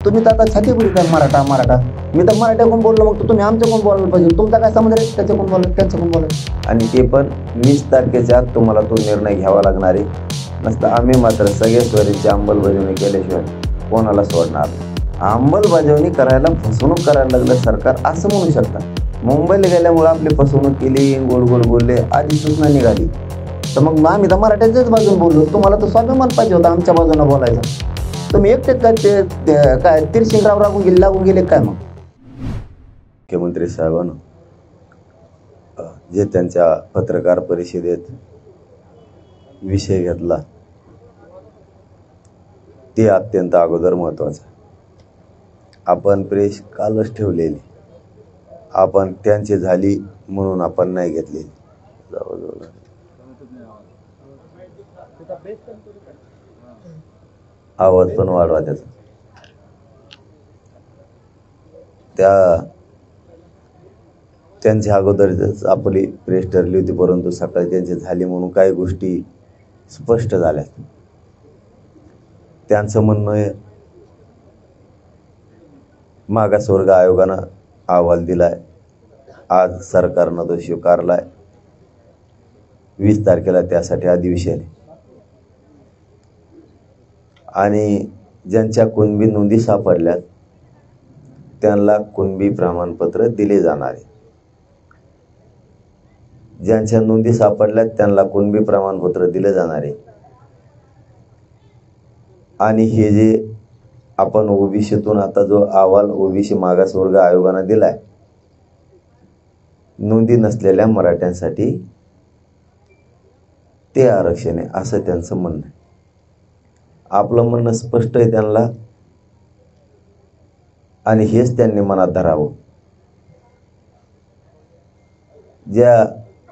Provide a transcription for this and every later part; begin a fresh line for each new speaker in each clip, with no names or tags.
तुम्ही तर आता छाती बुडीत आहे मराठा मराठा. मी तर मराठ्याकडून बोललो, मग तर तुम्ही आमच्याकडून बोलायला पाहिजे. तुमचा काय समज आहे त्याच्याकडून बोलायला त्यांच्याकडून बोलायला? आणि ते पण 20 तारखेच्या आत तुम्हाला तो निर्णय घ्यावा लागणार आहे. नसतं आम्ही मात्र सगळे स्वरीची अंमलबजावणी केल्याशिवाय कोणाला सोडणार. अंमलबजावणी करायला फसवणूक करायला लागलं सरकार असं म्हणू शकता. मुंबईला गेल्यामुळे आपली फसवणूक केली, गोड गोड बोलले, आधी सूचना निघाली. तर मग आम्ही तर मराठ्याच्याच बाजून बोललो. तुम्हाला तर स्वाभिमान पाहिजे होता आमच्या बाजूनं बोलायचा. तुम्ही एकटेच काय ते काय तिरशिंगराव लागून गेले काय? मग
मुख्यमंत्री साहेबांना जे त्यांच्या पत्रकार परिषदेत विषय घेतला ते अत्यंत अगोदर महत्त्वाचं. आपण प्रेस कालच ठेवलेली, आपण त्यांची झाली म्हणून आपण नाही घेतलेली. आवाज पण वाढवा त्याचा. त्यांच्या अगोदरच आपली प्रेस ठरली होती, परंतु सकाळी त्यांची झाली म्हणून काही गोष्टी स्पष्ट झाल्या. त्यांचं म्हणणं आहे मागासवर्ग आयोगानं अहवाल दिलाय, आज सरकारनं तो स्वीकारलाय. 20 तारखेला त्यासाठी अधिवेशन आहे आणि ज्यांच्या कुणबी नोंदी सापडल्यात त्यांना कुणबी प्रमाणपत्र दिले जाणार आहे. ज्यांच्या नोंदी सापडल्यात त्यांना कुणबी प्रमाणपत्र दिले जाणार आहे. आणि हे जे आपण ओबीसीतून आता जो अहवाल ओबीसी मागासवर्ग आयोगानं दिलाय, नोंदी नसलेल्या मराठ्यांसाठी ते आरक्षण आहे असं त्यांचं म्हणणं आहे. आपलं म्हणणं स्पष्ट आहे त्यांना, आणि हेच त्यांनी मनात धरावं.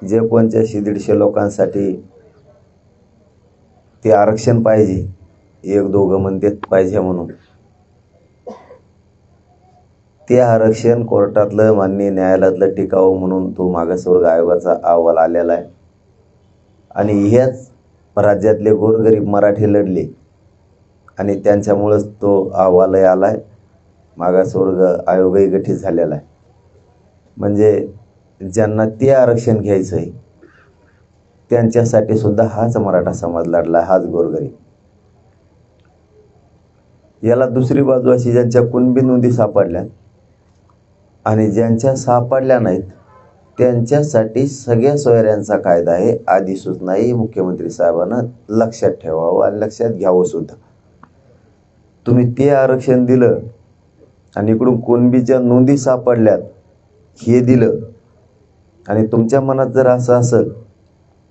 जे कोणत्या 150 लोकांसाठी ते आरक्षण पाहिजे, एक दोघं म्हणतात पाहिजे म्हणून, ते आरक्षण कोर्टातलं मान्य न्यायालयातलं टिकावं म्हणून तो मागासवर्ग आयोगाचा अहवाल आलेला आहे. आणि ह्याच राज्यातले गोरगरीब मराठी लढले आणि त्यांच्यामुळंच तो अहवालही आलाय, मागासवर्ग आयोगही गठीत झालेला आहे. म्हणजे ज्यांना ते आरक्षण घ्यायचं आहे त्यांच्यासाठी सुद्धा हाच मराठा समाज लढला, हाच गोरगरीब. याला दुसरी बाजू अशी, ज्यांच्या कुणबी नोंदी सापडल्या आणि ज्यांच्या सापडल्या नाहीत त्यांच्यासाठी सगळ्या सोयऱ्यांचा कायदा आहे. अधिसूचनाही मुख्यमंत्री साहेबांना लक्षात ठेवावं आणि लक्षात घ्यावं सुद्धा. तुम्ही ते आरक्षण दिलं आणि इकडून कुणबीच्या नोंदी सापडल्यात हे दिलं, आणि तुमच्या मनात जर असं असेल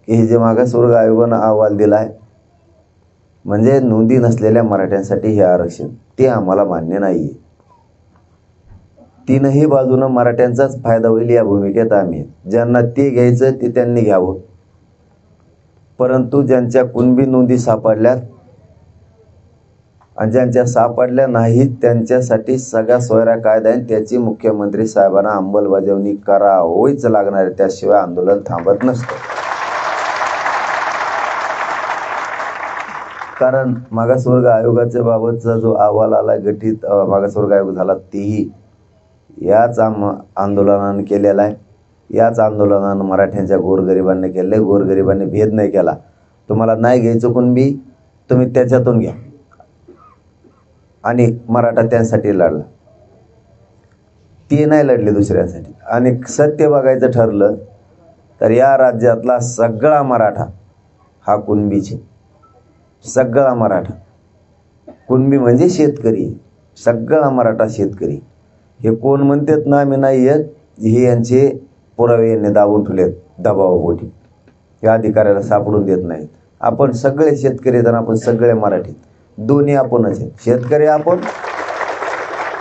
की हे जे मागासवर्ग आयोगानं अहवाल दिलाय म्हणजे नोंदी नसलेल्या मराठ्यांसाठी हे आरक्षण, ते आम्हाला मान्य नाहीये. तीनही बाजूनं मराठ्यांचाच फायदा होईल या भूमिकेत आम्ही. ज्यांना ते घ्यायचं ते त्यांनी घ्यावं, परंतु ज्यांच्या कुणबी नोंदी सापडल्यात आणि ज्यांच्या सापडल्या नाहीत त्यांच्यासाठी सगळा सोयरा कायदा आहे, त्याची मुख्यमंत्री साहेबांना अंमलबजावणी करावीच लागणार आहे. त्याशिवाय आंदोलन थांबत नसतं. कारण मागासवर्ग आयोगाच्या बाबतचा जो अहवाल आला, गठीत मागासवर्ग आयोग झाला, तेही याच आंदोलनानं केलेला आहे. याच आंदोलनानं मराठ्यांच्या गोरगरिबांनी केले. गोरगरिबांनी भेद नाही केला. तुम्हाला नाही घ्यायचं कुणबी, तुम्ही त्याच्यातून घ्या, आणि मराठा त्यांसाठी लढला. ते नाही लढले दुसऱ्यांसाठी. आणि सत्य बघायचं ठरलं तर या राज्यातला सगळा मराठा हा कुणबीचे, सगळा मराठा. कुणबी म्हणजे शेतकरी, सगळा मराठा शेतकरी. हे कोण म्हणतात ना आम्ही नाही येत, हे यांचे पुरावे यांनी दाबून ठेवलेत दबावापोटी. या अधिकाऱ्याला सापडून देत नाहीत. आपण सगळे शेतकरी तर आपण सगळे मराठी, दोन्ही आपणच आहे. शेतकरी आपण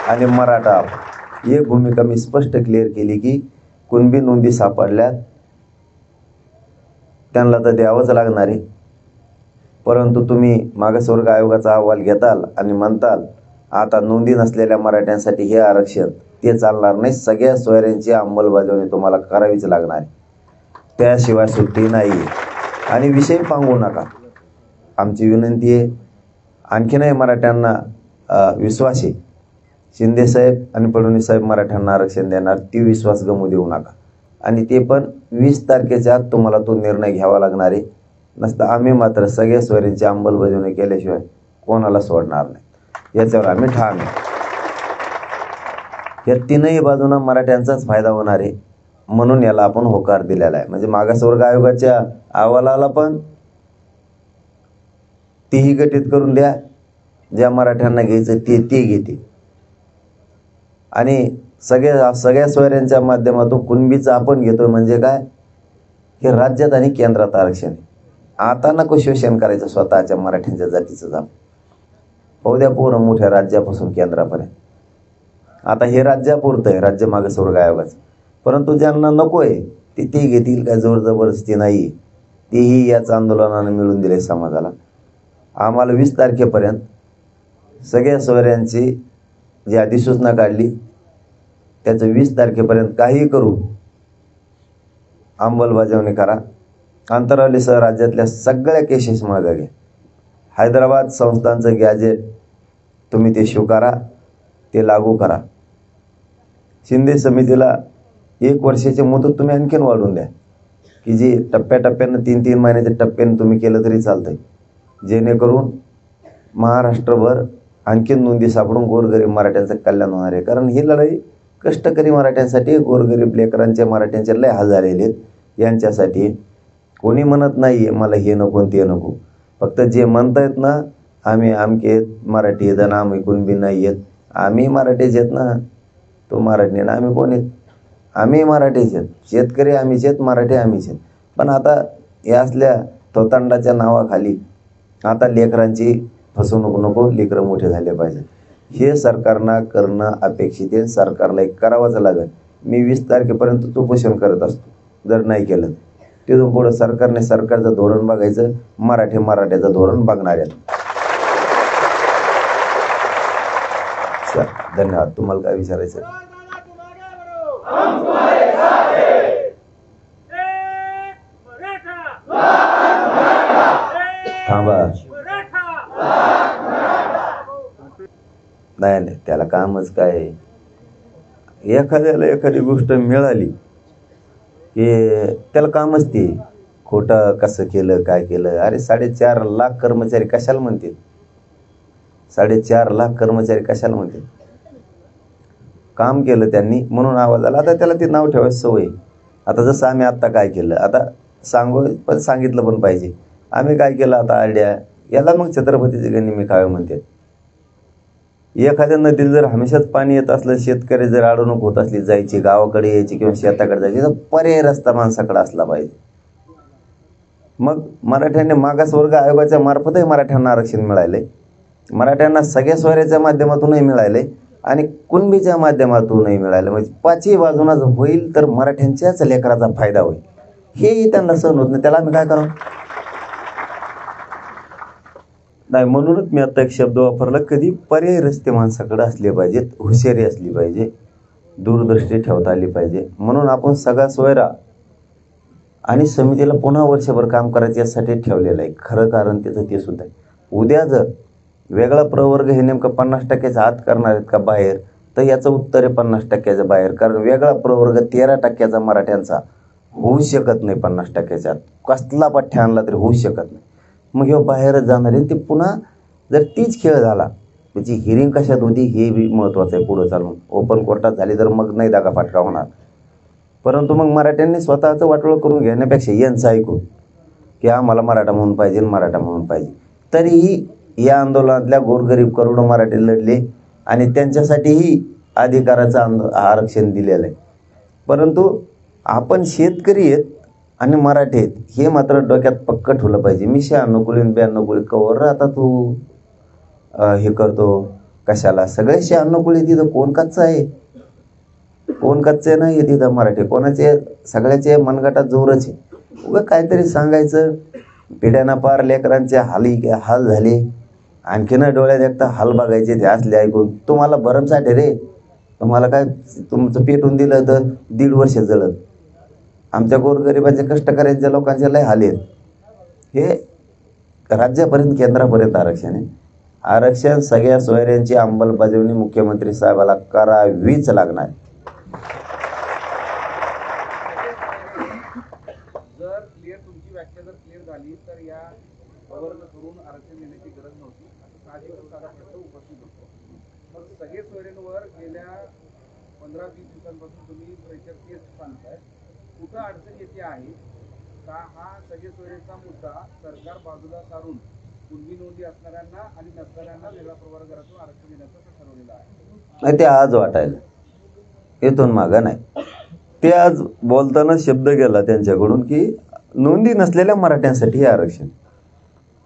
आणि मराठा आपण. एक भूमिका मी स्पष्ट क्लिअर केली की कुणबी नोंदी सापडल्यात त्यांना तर द्यावंच लागणार आहे, परंतु तुम्ही मागासवर्ग आयोगाचा अहवाल घेताल आणि म्हणताल आता नोंदी नसलेल्या मराठ्यांसाठी हे आरक्षण, ते चालणार नाही. सगळ्या सोयऱ्यांची अंमलबजावणी तुम्हाला करावीच लागणार आहे, त्याशिवाय सुट्टी नाही. आणि विषय पांगू नका. आमची विनंती आहे, आणखीनही मराठ्यांना विश्वास आहे शिंदेसाहेब आणि फडणवीस साहेब मराठ्यांना आरक्षण देणार, ती विश्वास गमू देऊ नका. आणि ते पण 20 तारखेच्या आत तुम्हाला तो निर्णय घ्यावा लागणार आहे. नसता आम्ही मात्र सगळ्या सोयऱ्यांची अंमलबजावणी केल्याशिवाय कोणाला सोडणार नाही, याच्यावर आम्ही ठाम आहे. या तीनही बाजूनं मराठ्यांचाच फायदा होणार आहे, म्हणून याला आपण होकार दिलेला आहे. म्हणजे मागासवर्ग आयोगाच्या अहवालाला पण तीही गटीत करून द्या, ज्या मराठ्यांना घ्यायचं ते घेते. आणि सगळ्या सोयऱ्यांच्या माध्यमातून कुणबीचं आपण घेतोय म्हणजे काय, हे राज्यात आणि केंद्रात आरक्षण आहे. आता नको शोषण करायचं स्वतःच्या मराठ्यांच्या जातीचं जाम. होऊ द्या पोरं मोठ्या राज्यापासून केंद्रापर्यंत. आता हे राज्यापुरतं आहे, राज्य मागासवर्ग आयोगाचं. परंतु ज्यांना नको आहे ते घेतील, काय जोर जबरदस्ती नाही. तेही याच आंदोलनानं मिळून दिले समाजाला. आम्हाला 20 तारखेपर्यंत सगळ्या सोयऱ्यांची जी अधिसूचना काढली त्याचं 20 तारखेपर्यंत काही करू अंमलबजावणी करा. आंतरराष्ट्रीय राज्यातल्या सगळ्या केसेस मागे घ्या. हैदराबाद संस्थांचं गॅजेट तुम्ही ते स्वीकारा, ते लागू करा. शिंदे समितीला 1 वर्षाची मुदत तुम्ही आणखीन वाढवून द्या, की जी टप्प्याटप्प्यानं 3-3 महिन्याच्या टप्प्यानं तुम्ही केलं तरी चालतंय, जेणेकरून महाराष्ट्रभर आणखीन नोंदी सापडून गोरगरीब मराठ्यांचं कल्याण होणार आहे. कारण ही लढाई कष्टकरी मराठ्यांसाठी, गोरगरीब लेकरांच्या मराठ्यांचे लय हाल झालेले आहेत. यांच्यासाठी कोणी म्हणत नाही आहे मला हे नको ते नको. फक्त जे म्हणतायत ना, आम्ही आमके आहेत, मराठी आहेत आणि आम्ही कुणबी नाही आहेत. आम्ही मराठीच आहेत ना, तो मराठी ना, आम्ही कोण आहेत? आम्ही मराठीच आहेत. शेतकरी आम्हीच आहेत, मराठी आम्हीच आहेत. पण आता या असल्या थोतांडाच्या नावाखाली आता लेकरांची फसवणूक नको, लेकरं मोठे झाले पाहिजे. हे सरकारनं करणं अपेक्षित आहे. सरकारला एक करावंच लागेल. मी 20 तारखेपर्यंत उपोषण करत असतो. जर नाही केलं तिथून पुढं सरकारने सरकारचं धोरण बघायचं, मराठ्याचं धोरण बघणार आहेत. धन्यवाद. तुम्हाला काय विचारायचं? थांबा. नाही, त्याला कामच काय. एखाद्याला एखादी गोष्ट मिळाली की त्याला कामच ते खोटं कसं केलं, काय केलं. अरे 4.5 लाख कर्मचारी कशाला म्हणतील? 4.5 लाख कर्मचारी कशाला म्हणतील? काम केलं त्यांनी म्हणून आवाज आला. आता त्याला ते नाव ठेवायचं सवय. आता जसं आम्ही आत्ता काय केलं, आता सांगितलं पण पाहिजे. आम्ही काय केलं आता आयडिया, याला मग छत्रपतीचे गणी मी खावे म्हणते. एखाद्या नदीला जर हमेशाच पाणी येत असलं, शेतकरी जर अडवणूक होत असली जायची, गावाकडे यायची किंवा शेताकडे जायची, तर पर्याय रस्ता माणसाकडे असला पाहिजे. मग मराठ्यांनी मागासवर्ग आयोगाच्या मार्फतही मराठ्यांना आरक्षण मिळाले, मराठ्यांना सगळ्या सोयऱ्याच्या माध्यमातूनही मिळाले आणि कुणबीच्या माध्यमातूनही मिळाले. म्हणजे 5ही बाजूनं होईल तर मराठ्यांच्याच लेकराचा फायदा होईल. हेही त्यांना सहन होत नाही. त्याला आम्ही काय करावं? नाही, म्हणूनच मी आता एक शब्द वापरला, कधी पर्यायी रस्ते माणसाकडे असले पाहिजेत, हुशारी असली पाहिजे, दूरदृष्टी ठेवता आली पाहिजे. म्हणून आपण सगळा सोयरा आणि समितीला पुन्हा वर्षभर काम करायचं यासाठी ठेवलेलं आहे. खरं कारण त्याचं ते सुद्धा आहे. उद्या जर वेगळा प्रवर्ग हे नेमकं 50% आत करणार आहेत का बाहेर, तर याचं उत्तर आहे 50% बाहेर. कारण वेगळा प्रवर्ग 13% मराठ्यांचा होऊ शकत नाही. 50% आत कसला पठ्ठ्या आणला तरी होऊ शकत नाही. मग हे बाहेरच जाणार आहे. ते पुन्हा जर तीच खेळ झाला, त्याची हिअरिंग कशात होती हे बी महत्त्वाचं आहे. पुढं चालून ओपन कोर्टात झाली तर मग नाही दागा फाटका होणार. परंतु मग मराठ्यांनी स्वतःचं वाटोळं करून घेण्यापेक्षा यांचं ऐकून की आम्हाला मराठा म्हणून पाहिजे, मराठा म्हणून पाहिजे, तरीही या आंदोलनातल्या गोरगरीब करोडो मराठी लढले आणि त्यांच्यासाठीही अधिकाराचं आरक्षण दिलेलं आहे. परंतु आपण शेतकरी आहेत आणि मराठी आहेत हे मात्र डोक्यात पक्क ठेवलं पाहिजे. मी 96 आणि 92 कवर आता तू हे करतो कशाला? सगळे 96 तिथं कोण कच्चं आहे, कोण कच्चे नाही आहे तिथं. मराठी कोणाचे सगळ्याचे मनगटात जोरच आहे. उगं काहीतरी सांगायचं. पिढ्याना पार लेकरांचे हाल झाले, आणखीन डोळ्यात एकटा हाल बघायचे ते असले ऐकून. तुम्हाला भरमसाठ आहे रे. तुम्हाला काय तुमचं पेटून दिलं तर 1.5 वर्ष जळत. आमच्या गोरगरिबांच्या कष्टकऱ्यांच्या लोकांचे लय हाल आहेत. हे राज्यापर्यंत केंद्रापर्यंत आरक्षण आहे. आरक्षण सगळ्या सोयऱ्यांची अंमलबजावणी मुख्यमंत्री साहेबाला करावीच लागणार.
जर क्लिअर तुमची व्याख्या जर क्लिअर झाली तर या गव्हर्नर करून आरक्षण देण्याची गरज नव्हती असं साहजिकच साधा प्रश्न उपस्थित होतो. मग सगळे सोयऱ्यांवर गेल्या 15-20 दिवसांपासून तुम्ही प्रेशर टेस्ट सांगताय, कुठं अडचण येते आहे का? हा सगळे सोयऱ्यांचा मुद्दा सरकार बाजूला सारून कुणबी नोंदी असणाऱ्यांना आणि नसणाऱ्यांना वेगळा प्रवर्गातून आरक्षण देण्याचं ठरवलेलं आहे.
नाही, ते आज वाटायला इथून मागं नाही. ते आज बोलताना शब्द गेला त्यांच्याकडून की नोंदी नसलेल्या मराठ्यांसाठी हे आरक्षण.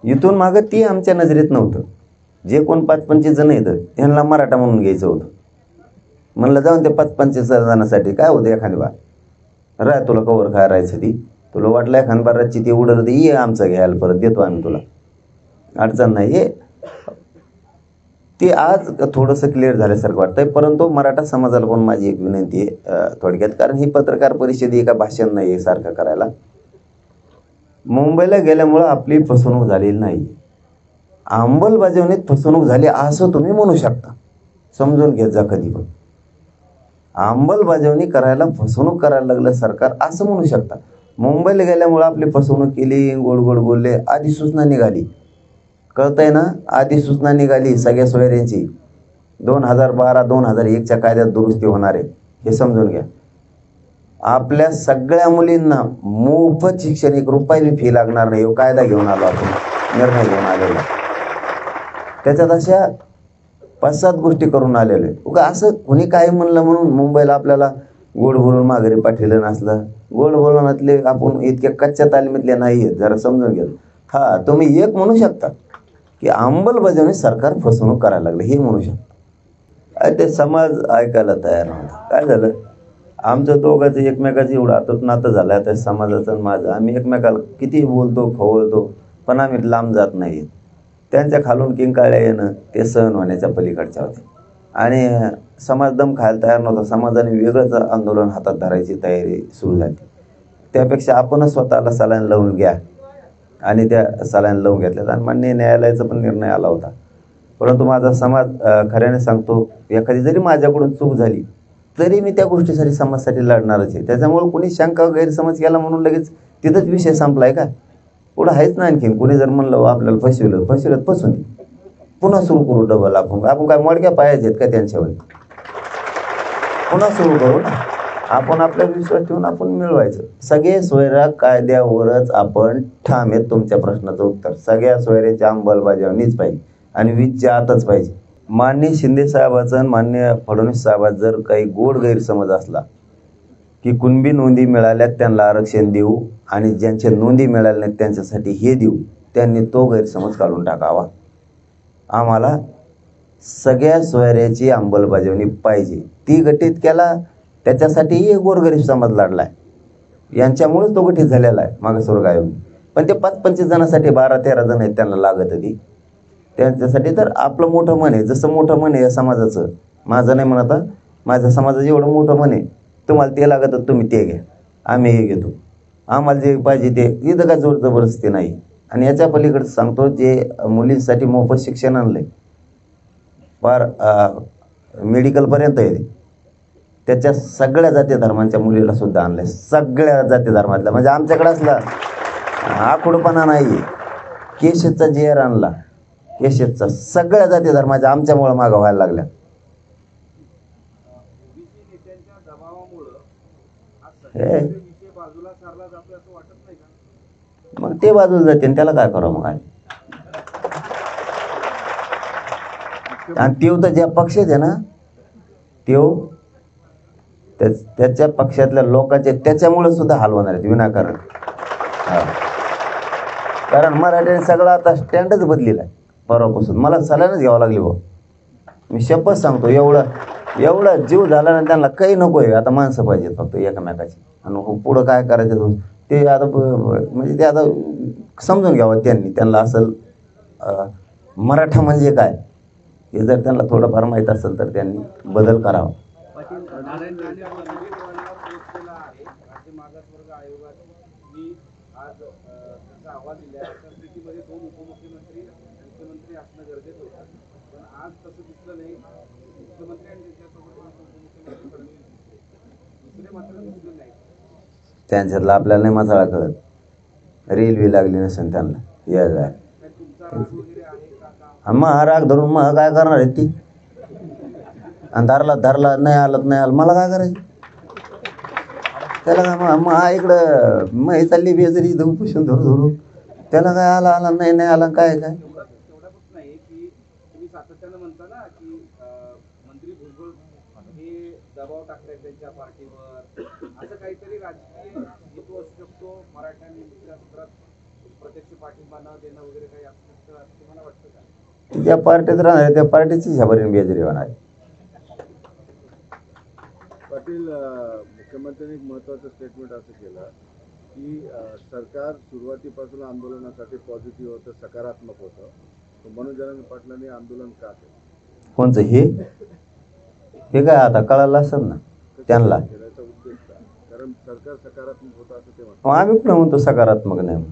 इथून मागं ती आमच्या नजरेत नव्हतं. जे कोण 5-25 जण येतं यांना मराठा म्हणून घ्यायचं होतं. म्हणलं जाऊन ते 5-25 जणांसाठी काय होतं, एखादी बार राय तुला कवर काय राहायचं ती, तुला वाटलं एखादी बार रातची ती उडलं तर ये आमचं घ्यायला, परत देतो आम्ही तुला, अडचण नाही. हे ते आज थोडंसं क्लिअर झाल्यासारखं वाटतंय. परंतु मराठा समाजाला पण माझी एक विनंती आहे थोडक्यात, कारण ही पत्रकार परिषद का भाषण नाही आहे सारखं करायला. मुंबईला गेल्यामुळं आपली फसवणूक झालेली नाही, अंमलबजावणीत फसवणूक झाली असं तुम्ही म्हणू शकता. समजून घेत जा. कधी पण अंमलबजावणी करायला फसवणूक करायला लागलं सरकार असं म्हणू शकता. मुंबईला गेल्यामुळं आपली फसवणूक केली, गोड गोड बोलले, आधी सूचना निघाली, कळतंय ना, आधी सूचना निघाली सगळ्या सोयऱ्यांची. 2012-2001च्या कायद्यात दुरुस्ती होणार आहे हे समजून घ्या. आपल्या सगळ्या मुलींना मोफत शिक्षण, 1 रुपया बी फी लागणार नाही, कायदा घेऊन आलो आपण, निर्णय घेऊन आलेला. त्याच्यात अशा 5-7 गोष्टी करून आलेले. उगा असं कोणी काय म्हणलं म्हणून मुंबईला आपल्याला गोड बोलून माघारी पाठवलं नसलं. गोड बोलण्यातले आपण इतक्या कच्च्या तालमीतले नाही आहेत, जरा समजून घ्या. हा, तुम्ही एक म्हणू शकता की अंमलबजावणी सरकार फसवणूक करायला लागलं, हे म्हणू शकता. ते समाज ऐकायला तयार नव्हता. काय झालं, आमचं दोघांचं एकमेकाचं एवढं आतून नातं झालं आता समाजाचं आणि माझं. आम्ही एकमेकाला किती बोलतो, खवळतो, पण आम्ही लांब जात नाही. त्यांच्या खालून किंकाळ्या येणं ते सहन होण्याच्या पलीकडच्या होते. आणि समाज दम खायला तयार नव्हता. समाजाने वेगळंच आंदोलन हातात धरायची तयारी सुरू झाली. त्यापेक्षा आपणच स्वतःला सलाईन लावून घ्या, आणि त्या सलाईन लावून घेतल्यात. आणि माननीय न्यायालयाचा पण निर्णय आला होता. परंतु माझा समाज खऱ्याने सांगतो, एखादी जरी माझ्याकडून चूक झाली तरी मी त्या गोष्टीसाठी समाजासाठी लढणारच आहे. त्याच्यामुळे कोणी शंका गैरसमज केला म्हणून लगेच तिथंच विषय संपलाय का? पुढं आहेच ना आणखीन. कोणी जर म्हणलं आपल्याला फसवलं फसून पुन्हा सुरू करू डबल. आपण काय मोडक्या पायाचे आहेत का त्यांच्यावर? पुन्हा सुरू करू ना. आपण आपला विश्वास ठेवून आपण मिळवायचं. सगळे सोयरा कायद्यावरच आपण ठाम आहेत. तुमच्या प्रश्नाचं उत्तर, सगळ्या सोयऱ्याची अंमलबजावणीच पाहिजे आणि 20च्या आतच पाहिजे. माननीय शिंदे साहेबाचं आणि माननीय फडणवीस साहेबाचं जर काही गोड गैरसमज असला की कुणबी नोंदी मिळाल्यात त्यांना आरक्षण देऊ आणि ज्यांच्या नोंदी मिळाल्या नाहीत त्यांच्यासाठी हे देऊ, त्यांनी तो गैरसमज काढून टाकावा. आम्हाला सगळ्या सोयऱ्याची अंमलबजावणी पाहिजे. ती गठीत केला त्याच्यासाठीही गोरगरीब समाज लढलाय. यांच्यामुळेच तो गठीत झालेला आहे मागासवर्ग आयोग. पण ते 5-25 जणांसाठी 12-13 जण आहेत त्यांना लागत ती, त्यांच्यासाठी तर आपलं मोठं मन आहे. जसं मोठं मन आहे या समाजाचं, माझं नाही म्हणत, माझ्या समाजाचं एवढं मोठं मन आहे, तुम्हाला ते लागत तुम्ही ते घ्या, आम्ही हे घेतो, आम्हाला जे पाहिजे ते. इथं काय जोर जबरदस्ती नाही. आणि याच्या पलीकडे सांगतो, जे मुलींसाठी मोफत शिक्षण आणलंय फार मेडिकलपर्यंत आहे, त्याच्या सगळ्या जाती धर्मांच्या मुलीला सुद्धा आणलंय. सगळ्या जाती धर्मातल्या, म्हणजे आमच्याकडे असला आखूडपणा नाही. केशेदचा JR आणला, केशेदचा, सगळ्या जाती धर्माच्या आमच्यामुळं मागं व्हायला लागल्या. मग ते बाजूला जाते, त्याला काय करावं मग? आणि तेव तर ज्या पक्षात आहे ना, तेव त्याच्या पक्षातल्या लोकांचे त्याच्यामुळे सुद्धा हाल होणार आहेत विनाकारण. कारण मराठ्याने सगळा आता स्टँडच बदलेला आहे परवापासून. मला सलाईनच घ्यावं लागली भाऊ, मी शपथ सांगतो. एवढा जीव झाला ना त्यांना, काही नको आहे आता, माणसं पाहिजेत फक्त एकमेकाची. आणि पुढं काय करायचं ते आता, म्हणजे ते आता समजून घ्यावं त्यांनी. त्यांना असं मराठा म्हणजे काय हे जर त्यांना थोडंफार माहीत असेल तर त्यांनी बदल करावा.
मागासवर्ग आयोगाने आज त्याचा अहवाल दिला. त्या स्थितीमध्ये 2 उपमुख्यमंत्री, मुख्यमंत्री असणं गरजेचं होतं. पण आज तसं दिसलं नाही. मुख्यमंत्री आणि त्यांच्यासोबत उपमुख्यमंत्री फडणवीस दिसले, दुसरे मात्र दिसले नाही.
त्यांच्यातला आपल्याला नाही मसाळा कळत. रेल्वे लागली नसेल त्यांना या जाय
काय तुमचा राग वगैरे आहे का?
मग राग धरून मग काय करणार आहे ती? आणि धरला नाही आलं मला काय करायचं त्याला? काय मग इकडं मग चालली बेजरी उपोषण धरू त्याला काय आला नाही आला काय
तेवढंच नाही की तुम्ही सातत्यानं म्हणता ना की मंत्री भुजबळ हे दबाव टाकतायत त्यांच्या पार्टीवर, असं काहीतरी राजकीय हेतू असू शकतो मराठ्यांनी मुख्यमंत्र्यात प्रत्यक्ष पाठिंबा न देणं वगैरे काही असू शकतं असं तुम्हाला वाटतं का?
त्या पार्टीत राहणार त्या पार्टीची झबरीन बेजरी होणार.
पाटील, मुख्यमंत्र्यांनी एक महत्त्वाचं स्टेटमेंट असं केलं की सरकार सुरुवातीपासून आंदोलनासाठी पॉझिटिव्ह होतं, सकारात्मक होतं, म्हणून जयंत पाटलांनी आंदोलन का केलं?
कोणचं हे काय आता कळालं असेल ना त्यांना.
याचा उद्देश काय? कारण सरकार सकारात्मक होतं असं ते म्हणतात.
आम्ही पण म्हणतो सकारात्मक नाही,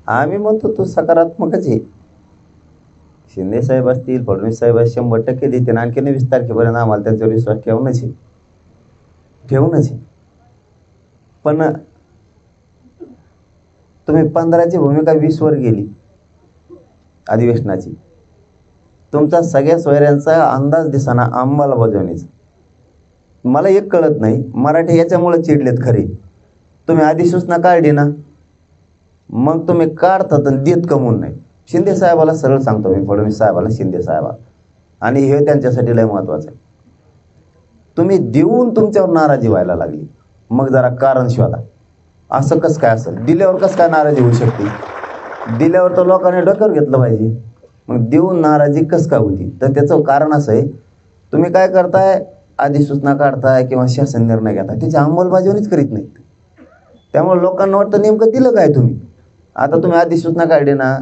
आम्ही म्हणतो तो सकारात्मकच आहे. शिंदे साहेब असतील, फडणवीस साहेब 100% देतील. आणखी 20 तारखेपर्यंत आम्हाला त्यांच्यावर विश्वास ठेवूनच आहे. पण तुम्ही 15ची भूमिका 20 वर गेली अधिवेशनाची. तुमचा सगळ्या सोयऱ्यांचा अंदाज दिसाना अंमलबजावणीचा. मला एक कळत नाही, मराठी याच्यामुळे चिडलेत खरे. तुम्ही अधिसूचना काढली ना, मग तुम्ही काढतात आणि देत कमवून नाही. शिंदे साहेबाला सरळ सांगतो मी, फडणवीस साहेबाला, शिंदे साहेबाला, आणि हे त्यांच्यासाठी लय महत्वाचं आहे. तुम्ही देऊन तुमच्यावर नाराजी व्हायला लागली, मग जरा कारण शोधा. असं कसं काय असेल? दिल्यावर कसं काय नाराजी होऊ शकते? दिल्यावर तर लोकांनी डोक्यावर घेतलं पाहिजे. मग देऊन नाराजी कसं काय होती? तर त्याचं कारण असं आहे, तुम्ही काय करताय, अधिसूचना काढताय किंवा शासन निर्णय घेताय, त्याची अंमलबजावणीच करीत नाहीत. त्यामुळे लोकांना वाटतं नेमकं दिलं काय तुम्ही. आता तुम्ही अधिसूचना काढली ना,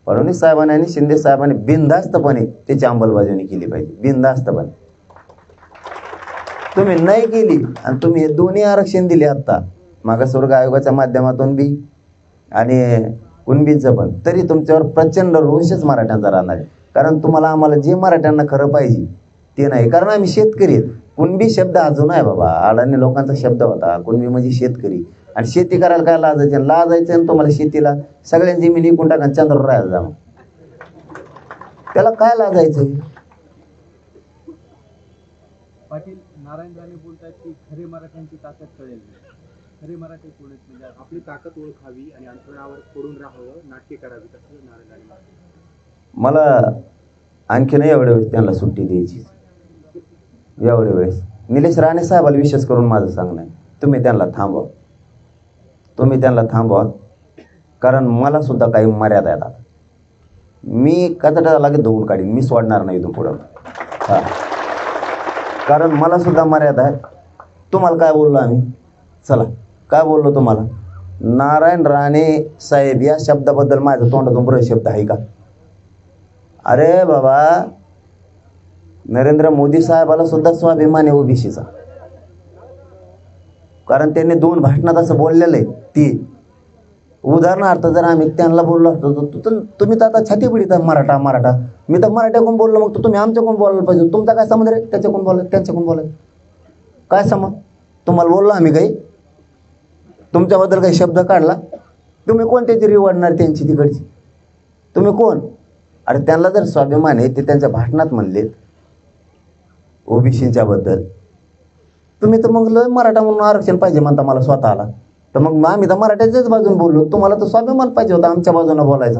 फडणवीस साहेबांनी आणि शिंदे साहेबांनी बिनधास्तपणे त्याची अंमलबजावणी केली पाहिजे. बिनधास्तपणे तुम्ही नाही केली आणि तुम्ही हे दोन्ही आरक्षण दिले आता, मागासवर्ग आयोगाच्या माध्यमातून बी आणि कुणबीचं पण, तरी तुमच्यावर प्रचंड रोषच मराठ्यांचा राहणार आहे. कारण तुम्हाला आम्हाला जे मराठ्यांना खरं पाहिजे ते नाही. कारण आम्ही शेतकरी आहेत. कुणबी शब्द अजून आहे बाबा, अडाणी लोकांचा शब्द होता. कुणबी म्हणजे शेतकरी, आणि शेती करायला काय लाजायचं आणि तुम्हाला शेतीला सगळ्यांची जमीन विकून टाका चंद्रावर राहायला जा. त्याला काय लाजायचं?
पाटील, नारायण राणे बोलतात की खरे मराठ्यांची ताकद कळेल. खरे मराठी कोण आहेत, म्हणजे आपली ताकद ओळखावी आणि अंतरावर पडून राहावं, नाट्य करावी, तसं नारायण राणे म्हणतात.
मला आणखीन एवढ्या वेळेस त्यांना सुट्टी द्यायची. एवढ्या वेळेस निलेश राणे साहेबाला विशेष करून माझं सांगणं आहे, तुम्ही त्यांना थांबवा. कारण मला सुद्धा काही मर्यादा येतात. मी कचरा लागेल धुवून काढीन, मी सोडणार नाही इथून पुढं. हां, कारण मला सुद्धा मर्यादा आहे. तुम्हाला काय बोललो आम्ही? चला, काय बोललो तुम्हाला? नारायण राणे साहेब या शब्दाबद्दल माझ्या तोंडातून बरं शब्द आहे का? अरे बाबा, नरेंद्र मोदी साहेबाला सुद्धा स्वाभिमान आहे ओबीसीचा. कारण त्यांनी 2 भाषणात असं बोललेलं आहे. ती उदाहरणार्थ जर आम्ही त्यांना बोललो असतो तर तुम्ही तर आता छाती पिढीत मराठा. मी तर मराठ्याकडून बोललो, मग तर तुम्ही आमच्याकडून बोलायला पाहिजे. तुमचा काय संबंध रे त्याच्याकडून बोलायला त्यांच्याकडून बोलायला? काय संबंध? तुम्हाला बोललो आम्ही काही? तुमच्याबद्दल काही शब्द काढला? तुम्ही कोण त्याची रिवडणार त्यांची तिकडची? तुम्ही कोण? अरे त्यांना जर स्वाभिमान आहे, ते त्यांच्या भाषणात म्हणलेत ओबीसीच्या बद्दल, तुम्ही तर मग मराठा म्हणून आरक्षण पाहिजे म्हणता मला स्वतःला. तर मग आम्ही तर मराठ्याच्याच बाजून बोललो. तुम्हाला तर स्वाभिमान पाहिजे होता आमच्या बाजूने बोलायचा.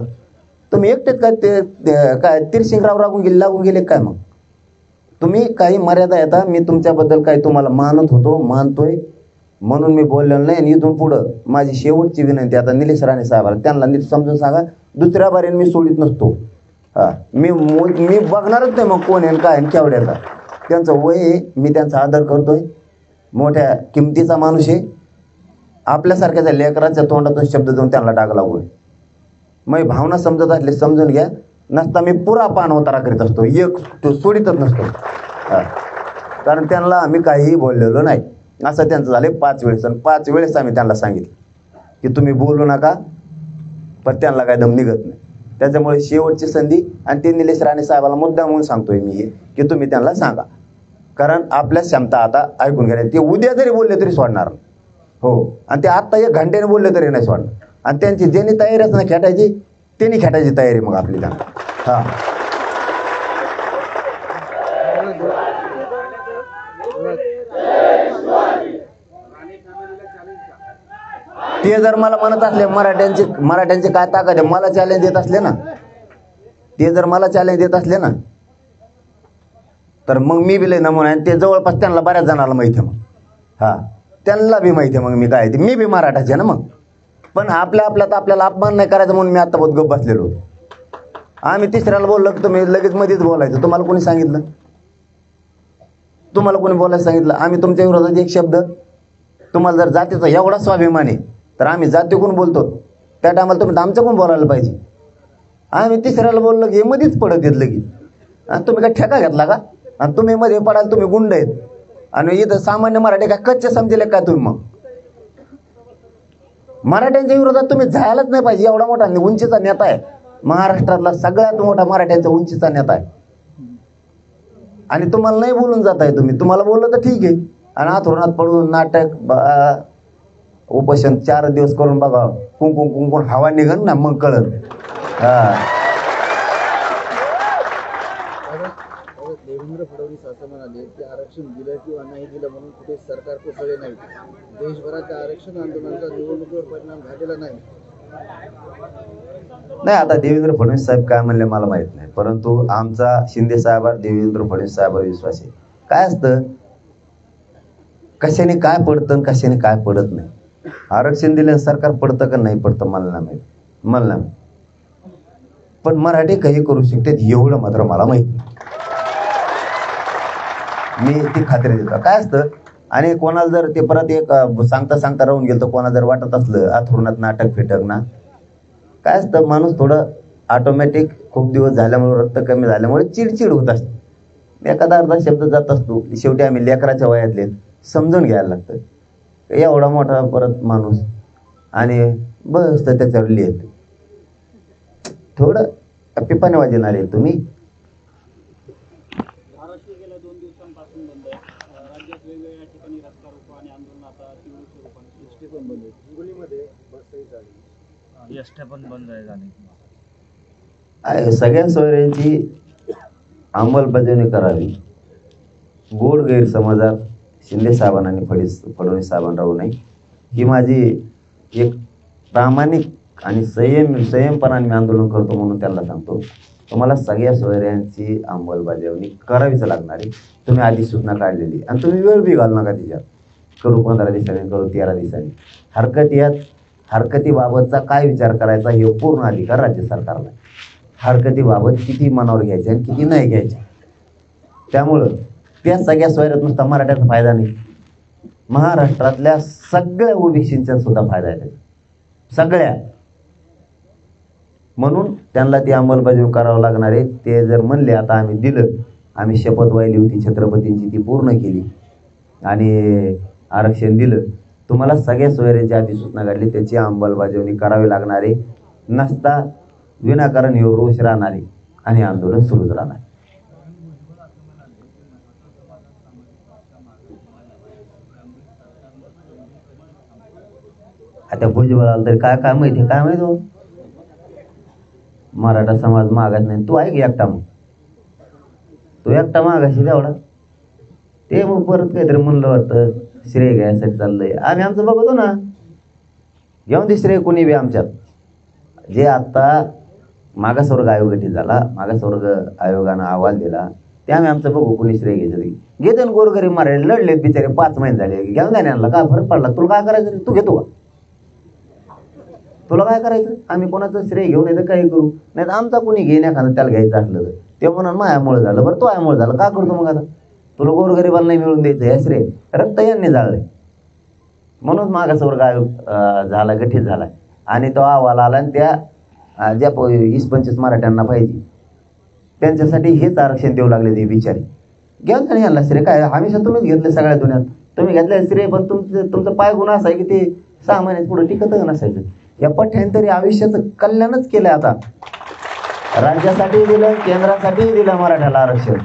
तुम्ही एकटेच काय ते काय तिरशिंगराव लागून गेले काय? मग तुम्ही काही मर्यादा येता. मी तुमच्याबद्दल काही तुम्हाला मानतोय म्हणून मी बोललेलो नाही. आणि इथून पुढं माझी शेवटची विनंती आता निलेश राणे साहेबाला, त्यांना नीट समजून सांगा, दुसऱ्या बारीने मी सोडित नसतो. हां, मी बघणारच नाही मग कोण आहे काय आणि केवढ्याचा. त्यांचं वय आहे, मी त्यांचा आदर करतोय. मोठ्या किमतीचा माणूस आहे. आपल्यासारख्याच्या लेकराच्या तोंडातून शब्द देऊन त्यांना डाग लागू नये. मग भावना समजत असले समजून घ्या. नसता मी पुरा पाणवतारा करीत असतो, एक सोडीतच नसतो. कारण त्यांना आम्ही काहीही बोललेलो नाही. असं त्यांचं झालं 5 वेळेस, आणि 5 वेळेस आम्ही त्यांना सांगितलं की तुम्ही बोलू नका, पण त्यांना काय दम निघत नाही. त्याच्यामुळे शेवटची संधी, आणि ते निलेश राणे साहेबाला मुद्दा म्हणून सांगतोय मी हे, की तुम्ही त्यांना सांगा, कारण आपल्या क्षमता आता ऐकून घ्या. ते उद्या जरी बोलले तरी सोडणार नाही. हो, आणि ते आत्ता 1 घंट्याने बोलले तरी नाही सोडणार. आणि त्यांची ज्यांनी तयारी असणार खेटायची त्यांनी खेटायची तयारी मग आपली त्यांना. हां, ते जर मला म्हणत असले मराठ्यांचे काय ताकद आहे, मला चॅलेंज देत असले ना, ते जर मला चॅलेंज देत असले ना, तर मग मी बी लय नमुना आहे. ते जवळपास त्यांना बऱ्याच जणांना माहिती आहे. मग हां, त्यांना बी माहिती आहे मग मी काय ते, मी बी मराठाचे ना. मग पण आपल्यात आपल्याला अपमान नाही करायचा म्हणून मी आता बहुत गप्प बसलेलो होतो. आम्ही तिसऱ्याला बोललो की तुम्ही लगेच मध्येच बोलायचं. तुम्हाला कोणी सांगितलं? तुम्हाला कोणी बोलायला सांगितलं? आम्ही तुमच्या विरोधात एक शब्द, तुम्हाला जर जातीचा एवढा स्वाभिमान आहे तर आम्ही जातीकडून बोलतो, त्या टायमाला तुम्ही आमच्याकडून बोलायला पाहिजे. आम्ही तिसऱ्याला बोललो की हे मध्येच पडत येत लगेच. आणि तुम्ही काय ठेका घेतला का? आणि तुम्ही मध्ये पडाल, तुम्ही गुंड आहेत. आणि इथं सामान्य मराठी काय कच्चे समजेले काय तुम्ही? मग मराठ्यांच्या विरोधात तुम्ही जायलाच नाही पाहिजे. एवढा मोठा उंचीचा नेता आहे, महाराष्ट्रातला सगळ्यात मोठा मराठ्यांचा उंचीचा नेता आहे, आणि तुम्हाला नाही बोलून जात आहे. तुम्हाला बोललं तर ठीक आहे. आणि आथरुणात पडून नाटक उपोषण 4 दिवस करून बघा, कुंकुन हवा निघन ना, मग कळत.
देवेंद्र फडणवीस असं म्हणाले की आरक्षण दिलं किंवा नाही दिलं म्हणून कुठे सरकार कोसळले नाही. देशभराच्या आरक्षण आंदोलनाचा निवडणुकीवर परिणाम झालेला नाही.
आता देवेंद्र फडणवीस साहेब काय म्हणले मला माहित नाही, परंतु आमचा शिंदे साहेबांवर देवेंद्र फडणवीस साहेबांवर विश्वास आहे. काय असतं, कशाने काय पडतं आणि कशाने काय पडत नाही. आरक्षण दिलं सरकार पडतं का नाही पडतं मला नाही माहित, पण मराठी काही करू शकतात एवढं मात्र मला माहिती, मी ती खात्री देतो. काय असतं, आणि कोणाला जर ते परत एक सांगता राहून गेलं तर कोणाला जर वाटत असलं आथरुणात नाटक फिटक ना, काय असतं, माणूस थोडं ऑटोमॅटिक खूप दिवस झाल्यामुळे, रक्त कमी झाल्यामुळे चिडचिड होत असते. एखादा अर्धा शब्द जात असतो. शेवटी आम्ही लेकराच्या वयातले, समजून घ्यायला लागतं. एवढा मोठा परत माणूस आणि बस तर त्याच्यावर लिहित थोडं पिपाने वाजणार आहे तुम्ही.
महाराष्ट्र गेल्या 2 दिवसांपासून बंद आहे. राज्यात वेगवेगळ्या ठिकाणी रस्ता रोको आणि आंदोलन आता तीव्र स्वरूपाने
एसटी पण बंद आहे. हिंगोलीमध्ये बसही झाली,
एसट्या पण बंद आहे झाले.
सगळ्या सोयऱ्यांची अंमलबजावणी करावी. गोड गैरसमजात शिंदे साहेबांना आणि फडणवीस साहेबांना राहू नये, ही माझी एक प्रामाणिक आणि संयमपणाने मी आंदोलन करतो म्हणून त्यांना सांगतो. तुम्हाला सगळ्या सोयऱ्यांची अंमलबजावणी करावीच लागणार आहे. तुम्ही अधिसूचना काढलेली आणि तुम्ही वेळ बी घालू नका तिच्यात. करू 15 दिवसांनी, करू 13 दिवसांनी. हरकतीबाबतचा काय विचार करायचा हे पूर्ण अधिकार राज्य सरकारला. हरकतीबाबत किती मनावर घ्यायचे आणि किती नाही घ्यायचे, त्यामुळं त्या सगळ्या सोयऱ्यात नुसता मराठ्याचा फायदा नाही, महाराष्ट्रातल्या सगळ्या ओबीसींचा सुद्धा फायदा आहे सगळ्या. म्हणून त्यांना ती अंमलबजावणी करावं लागणार आहे. ते जर म्हणले आता आम्ही दिलं, आम्ही शपथ वाहिली होती छत्रपतींची ती पूर्ण केली आणि आरक्षण दिलं, तुम्हाला सगळ्या सोयऱ्यांची अधिसूचना काढली, त्याची अंमलबजावणी करावी लागणार आहे. नसता विनाकारण हे रोष राहणार आहे आणि आंदोलन सुरूच राहणार. आता भुजबळाला तरी काय माहिती हो. मराठा समाज मागास नाही. तू ऐक एकटा, मग तू एकटा मागाशी तेवढा, ते मग परत काहीतरी म्हणलं वाटतं श्रेय घ्यायसाठी चाललंय. आम्ही आमचं बघतो ना, घेऊन दे श्रेय कोणी बी आमच्यात. जे आत्ता मागासवर्ग आयोग गठीत झाला, मागासवर्ग आयोगानं अहवाल दिला, ते आम्ही आमचं बघू कोणी श्रेय घ्यायचं. घेते ना, गोरगरीब मराठी लढलेत बिचारे 5 महिने झाले, घेऊन द्या ना, काय फरक पडला, तुला काय करायचं, तू घेतो का, तुला काय करायचं. आम्ही कोणाचं श्रेय घेऊन येतं काही करू, नाही तर आमचा कोणी घेईन एखादं त्याला घ्यायचं असलं तर ते म्हणून मायामुळे झालं. बरं, तो यामुळे झालं, काय करतो मग आता, तुला गोरगरिबाला नाही मिळून द्यायचं हे श्रेय, रक्त यांनी जाळलंय. म्हणून मागासवर्ग आयोग झाला, गठीत झाला आणि तो अहवाल आला. आणि त्या ज्या 20-25 मराठ्यांना पाहिजे त्यांच्यासाठी हेच आरक्षण देऊ लागले ते बिचारी. घेऊन त्याने यांना श्रेय काय, हमेशा तुम्हीच घेतले सगळ्या दुनियात, तुम्ही घेतलं श्रेय. पण तुमचं पाय गुण असा आहे की ते 6 महिन्यात पुढे टिकत नसायचं. या पठ्याने तरी आयुष्याचं कल्याणच केलंय आता. राज्यासाठी दिलं, केंद्रासाठी दिलं मराठ्याला आरक्षण,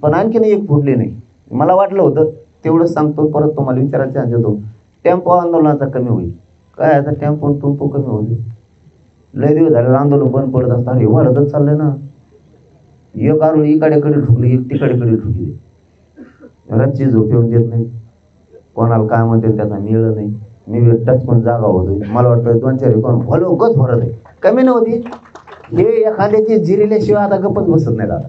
पण आणखीन एक फुटली नाही. मला वाटलं होतं तेवढंच सांगतो, परत तुम्हाला विचारायचं देतो. टेम्पो आंदोलनाचा कमी होईल काय, आता टेम्पो कमी होईल. लय दिवस झाले आंदोलन बंद पडत असतं, अरे वाढतच चाललंय ना. एक आरोळी इकडे ठुकली, एक तिकडे ठुकली. रातची झोप येऊन देत नाही, कोणाला काय म्हणते त्याचा मिळ नाही. मी टच पण जागा होतो, मला वाटतं 2-4 कोण भलो गच भरत आहे, कमी नव्हती. हे एखाद्याची जिरिल्याशिवाय आता गप्पच बसत नाही दादा.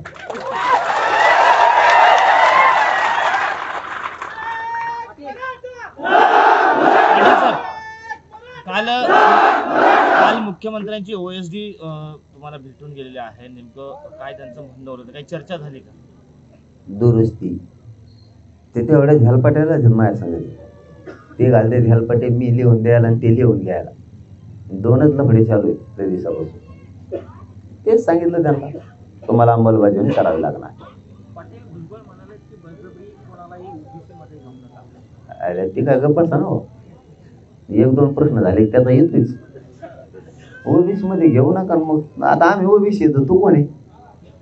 काल मुख्यमंत्र्यांची OSD तुम्हाला भेटून गेलेली आहे, नेमकं काय त्यांचं म्हणणं होतं, काही चर्चा झाली का?
दुरुस्ती ते तेवढ्या झलपट्याला माझ्या सांगितलं, ते घालते झलपटे मी लिहून द्यायला आणि ते लिहून घ्यायला. 2च लफडे चालू आहेत त्या दिवसापासून. तेच सांगितलं त्यांना, तुम्हाला अंमलबजावणी करावी लागणार.
पाटील भुजबळ म्हणाले की बळजबरी कोणालाही ओबीसी मध्ये घेऊन नका.
अरे ती काय गप्पा सांगा, 1-2 प्रश्न झाले त्याचा येतोच. ओबीसी मध्ये घेऊ नका. मग आता आम्ही ओबीसी येतो, तू कोण आहे?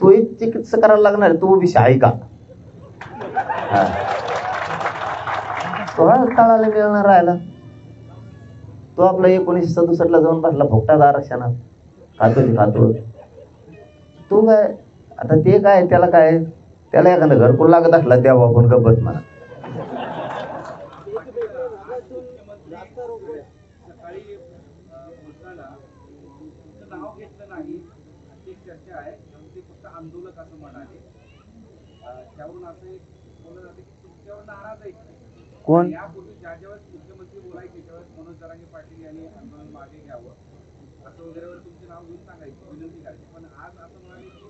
तो चिकित्सा करायला लागणार, तो ओबीसी आहे का? तो तळाला मिळणार राहिला, तो आपला 1967 जाऊन बसला फुकटात आरक्षणात, खातो. तो काय आता ते काय, त्याला काय, त्याला एखादं घरकुल लागत असला द्यावं आपण गप्पच म्हणा.
सकाळी बोलताना तुमचं नाव घेतलं नाही अशी एक चर्चा आहे, ते फक्त आंदोलक असं म्हणाले. त्यावरून असं एक बोललं जातं की तुमच्यावर नाराज आहे.
कोण?
यापूर्वी ज्यावेळेस मुख्यमंत्री बोलायचे त्यावेळेस मनोज जरांगे पाटील यांनी आंदोलन मागे घ्यावं असं वगैरे तुमचे नाव घेऊन सांगायचे, विनंती करायची. पण आज असं म्हणाले की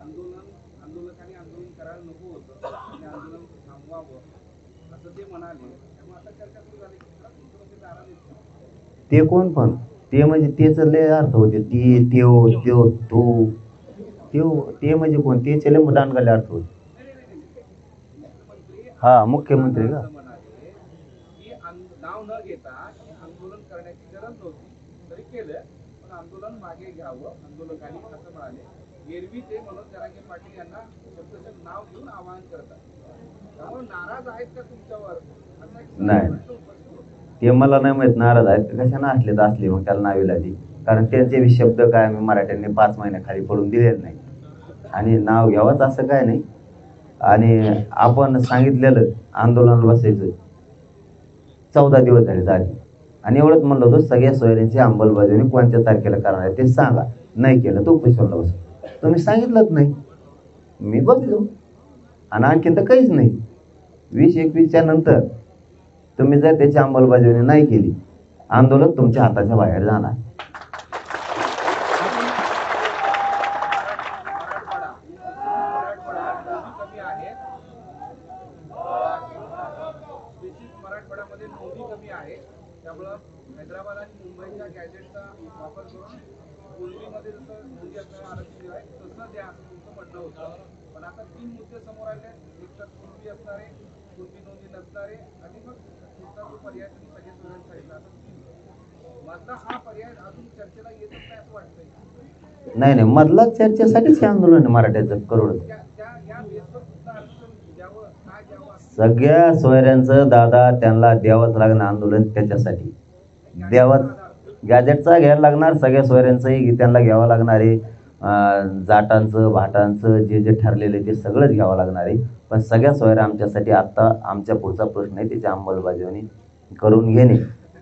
आंदोलकांनी आंदोलन करायला नको होतं आणि आंदोलन थांबवावं असं ते म्हणाले. त्यामुळे आता चर्चा सुरू झाली की मुख्यमंत्री नाराज आहेत.
ते कोण पण ते म्हणजे तेच लय अर्थ होते, ते म्हणजे कोण, ते लय दानगाले अर्थ होते. हा मुख्यमंत्री का?
म्हणाले की नाव न घेता की आंदोलन करण्याची गरज नव्हती तरी केलं, पण आंदोलन मागे घ्यावं आंदोलकांनी असं म्हणाले. एरवी ते मनोज जरांगे पाटील यांना शब्दशः नाव घेऊन आवाहन करतात. त्यामुळे नाराज आहेत का तुमच्यावर असा एक
नाही,
प्रश्न उपस्थित होतो.
ते मला नाही माहित नाराज आहेत कशाने असले मग त्याला नावी लागली. कारण त्यांचे शब्द काय आम्ही मराठ्यांनी 5 महिन्याखाली पडून दिलेले नाही, आणि नाव घ्यावंच असं काय नाही. आणि आपण सांगितलेलं आंदोलनाला बसायचं 14 दिवस झाले, आणि एवढंच म्हणलं होतं सगळ्या सोयऱ्यांची अंमलबजावणी कोणत्या तारखेला करणार आहे ते सांगा. नाही केलं तो उपोषणाला बस. तुम्ही सांगितलंच नाही, मी बसलो, आणि आणखीन तर काहीच नाही. 20-21च्या नंतर तुम्ही जर त्याची अंमलबजावणी नाही केली, आंदोलन तुमच्या हाताच्या बाहेर जाणार.
मराठवाड्यामध्ये नोंदी कमी आहे, त्यामुळं हैदराबाद आणि मुंबईच्या गॅजेटचा वापर करून कुणबीमध्ये जसं नोंदी असणारे आरक्षण दिलं आहे तसं द्या तुमचं म्हणणं होतं. पण आता 3 मुद्दे समोर आले, एक तर कुणबी असणारे, कुणबी नोंदी नसणारे, आणि मग दुसरा जो पर्याय तुम्ही सगळे सोयऱ्यांचा मधला हा पर्याय अजून चर्चेला येतच नाही असं वाटतंय.
नाही मधला चर्चेसाठीच हे आंदोलन आहे मराठ्याचं करोड.
या बेसवर सुद्धा आरक्षण द्यावं काय द्यावं
सगळ्या सोयऱ्यांचं दादा त्यांना द्यावंच लागणार आंदोलन. त्याच्यासाठी द्यावं, गॅजेटचा घ्यायला लागणार, सगळ्या सोयऱ्यांचंही त्यांना घ्यावं लागणार आहे. जाटांचं भाटांचं जे ठरलेलं आहे ते सगळंच घ्यावं लागणार आहे. पण सगळ्या सोयऱ्या आमच्यासाठी आत्ता आमच्या पुढचा प्रश्न आहे त्याची अंमलबजावणी करून घेणे.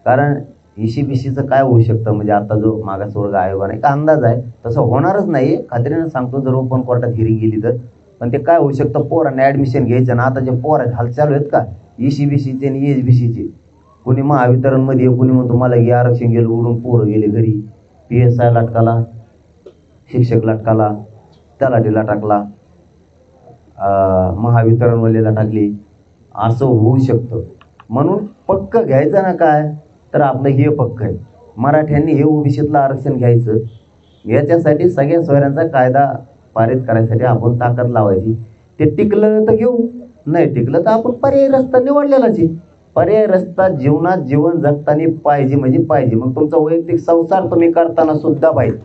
कारण ECBCचं काय होऊ शकतं, म्हणजे आता जो मागासवर्ग आयोगाने एक अंदाज आहे तसं होणारच नाही, खात्रीनं सांगतो. जर ओपन कोर्टात हिअरिंग गेली तर, पण ते काय होऊ शकतं, पोरांना ॲडमिशन घ्यायचं ना. आता जे पोर आहेत हाल चालू आहेत का ECBCचे आणि ESBCचे, कुणी महावितरणमध्ये, कुणी म्हणतो मला हे आरक्षण गेलं उडून पोरं गेले घरी, PSI लटकाला, शिक्षक लटकाला, तलाठीला टाकला, महावितरणवालेला टाकली, असं होऊ शकतं. म्हणून पक्क घ्यायचं ना काय, तर आपलं हे पक्क आहे, मराठ्यांनी हे ओबीसीतलं आरक्षण घ्यायचं. याच्यासाठी सगळ्या सोयऱ्यांचा कायदा पारित करायसाठी आपण ताकद लावायची. ते टिकलं तर घेऊ, नाही टिकलं तर आपण पर्यायी रस्ता निवडलेलाच आहे. पर्यायी रस्ता जीवनात जीवन जगताना पाहिजे म्हणजे पाहिजे. मग तुमचा वैयक्तिक संसार तुम्ही करताना सुद्धा पाहिजे.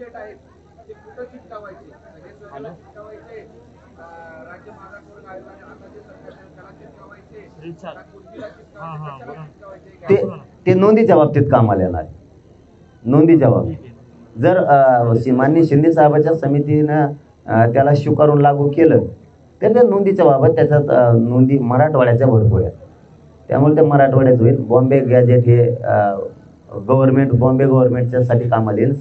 बजेट आहेत ते कुठं चिकटावायचे, सगळे सोयऱ्याला चिकटावायचे, राज्य मागासवर्ग आयोगाने आता जे सरकार त्याला चिकटावायचे, का कुणबीला चिकटावायचे, कशाला चिकटावायचे?
ते नोंदीच्या बाबतीत कामाला येणार आहे. नोंदीच्या बाबतीत जर माननीय शिंदे साहेबाच्या समितीनं त्याला स्वीकारून लागू केलं तर त्या नोंदीच्या बाबत त्याच्यात नोंदी मराठवाड्याच्या भरपूर आहेत. त्यामुळे ते मराठवाड्यात होईल. बॉम्बे गॅजेट हे बॉम्बे गव्हर्नमेंटच्या साठी कामाला येईल.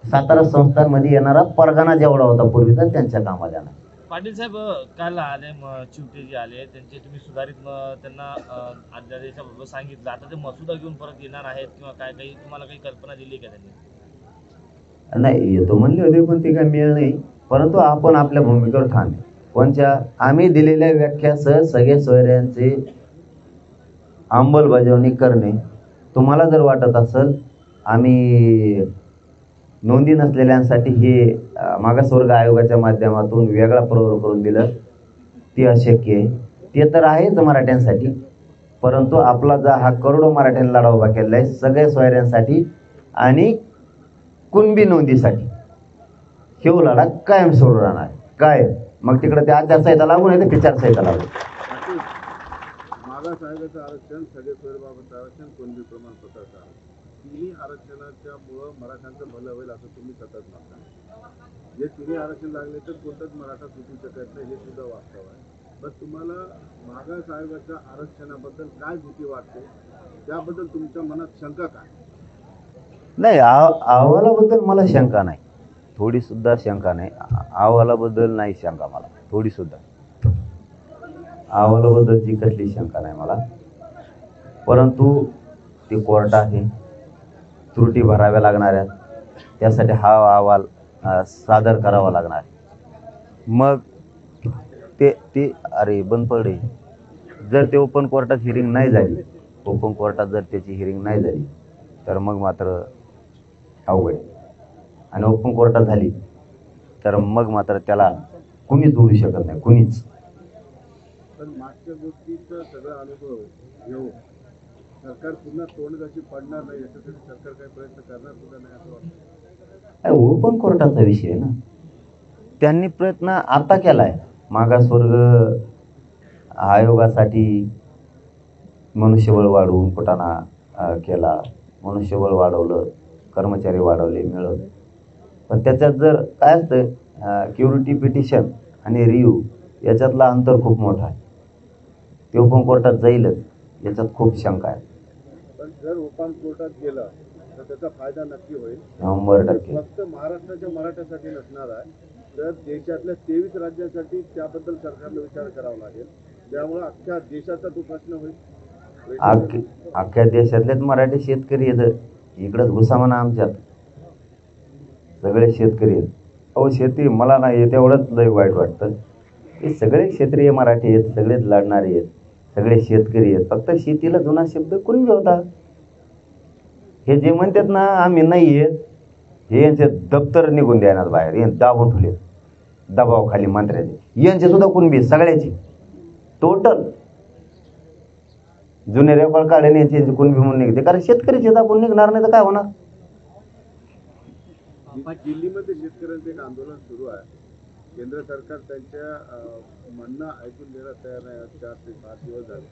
सातारा संस्थांमध्ये येणारा परगाणा जेवढा होता पूर्वीचा त्यांच्या कामाला येणार.
पाटील साहेब काल आले चिवटे जे आले त्यांचे तुम्ही सुधारित त्यांना अध्यादेशाबाबत सांगितलं, आता ते मसुदा घेऊन परत येणार आहेत किंवा काय, काही तुम्हाला काही कल्पना दिली का त्यांनी?
नाही, येतो म्हणले होते पण ते काय मिळेल नाही. परंतु आपण आपल्या भूमिकेवर ठाम आहे. कोणत्या आम्ही दिलेल्या व्याख्यासह सगळे सोयऱ्यांचे अंमलबजावणी करणे. तुम्हाला जर वाटत असेल आम्ही नोंदी नसलेल्यांसाठी हे मागासवर्ग आयोगाच्या माध्यमातून वेगळा प्रवर्ग करून दिलं, ते अशक्य आहे. ते तर आहेच मराठ्यांसाठी, परंतु आपला जा हा करोडो मराठ्यांना लढा उभा केलेला आहे सगळ्या सोयऱ्यांसाठी आणि कुणबी नोंदीसाठी. हे लढा कायम सुरू राहणार काय. मग तिकडे ते आचारसंहिता लागू नाही तर विचारसंहिता लागू.
मागास आयोगाचं आरक्षण, सगळे सोयीबाबतचं आरक्षण, कुणबी प्रमाणपत्राचं आरक्षण, तिन्ही आरक्षणाच्या मुळे मराठ्यांचं भलं होईल असं तुम्ही सतत म्हणता. जे तिन्ही आरक्षण लागले तर कोणताच मराठा सुटू शकत नाही, हे सुद्धा वास्तव आहे. पण तुम्हाला मागास आयोगाच्या आरक्षणाबद्दल काय भीती वाटते, त्याबद्दल तुमच्या मनात शंका काय?
नाही, अहवालाबद्दल मला शंका नाही, थोडी सुद्धा शंका नाही. अहवालाबद्दल नाही शंका मला, थोडी सुद्धा. अहवालाबद्दलची कसली शंका नाही मला. परंतु ते कोर्ट आहे, त्रुटी भराव्या लागणार आहेत, त्यासाठी हा अहवाल सादर करावा लागणार. मग ते अरे बंद पडे, जर ते ओपन कोर्टात हिअरिंग नाही झाली, ओपन कोर्टात जर त्याची हिअरिंग नाही झाली तर मग मात्र अवघड. आणि ओपन कोर्टात झाली तर मग मात्र त्याला कुणीच जोडू शकत नाही, कुणीच.
पण मागच्या गोष्टीचा सगळा अनुभव घेऊन सरकार पुन्हा तोंड कशी पडणार नाही याच्यासाठी सरकार काही प्रयत्न करणार सुद्धा नाही असं वाटतं.
ओपन कोर्टाचा विषय आहे ना. त्यांनी प्रयत्न आता केलाय. मागासवर्ग आयोगासाठी मनुष्यबळ वाढवून कुटाणा केला, मनुष्यबळ वाढवलं, कर्मचारी वाढवले, मिळवले. पण त्याच्यात जर काय असतं क्युरिटी पिटिशन आणि रिव्ह्यू याच्यातला अंतर खूप मोठा आहे. ते ओपन कोर्टात जाईलच याच्यात खूप शंका आहे.
पण जर ओपन कोर्टात गेलं तर त्याचा फायदा नक्की होईल.
100%
फक्त महाराष्ट्राच्या मराठ्यासाठी नसणार आहे, तर देशातल्या 23 राज्यांसाठी त्याबद्दल सरकारला विचार करावा लागेल. त्यामुळे अख्ख्या देशाचा तो प्रश्न होईल.
अख्ख्या देशातलेच मराठी शेतकरी आहेत. इकडंच घुसा म्हणा आमच्यात, सगळे शेतकरी आहेत. अहो शेती मला नाही येत एवढंच लय वाईट वाटतं. हे सगळे क्षेत्रीय मराठी आहेत, सगळेच लढणारे आहेत, सगळे शेतकरी आहेत. फक्त शेतीला जुना शब्द कुणबी होता. हे जे म्हणतात ना आम्ही नाही येत, हे यांचे दप्तर निघून द्यायनात बाहेर, हे दाबून ठेवले दबावाखाली मंत्र्याचे. यांचे सुद्धा कुणबी सगळ्याची टोटल जुने रेकॉर्ड काढणे यांची कुणबी म्हणून निघते. कारण शेतकरीचे दाबून निघणार नाही तर काय होणार.
दिल्लीमध्ये शेतकऱ्यांचं एक आंदोलन सुरू आहे. केंद्र सरकार त्यांच्या म्हणणं ऐकून घ्यायला तयार नाही. 4 ते 5 दिवस झाले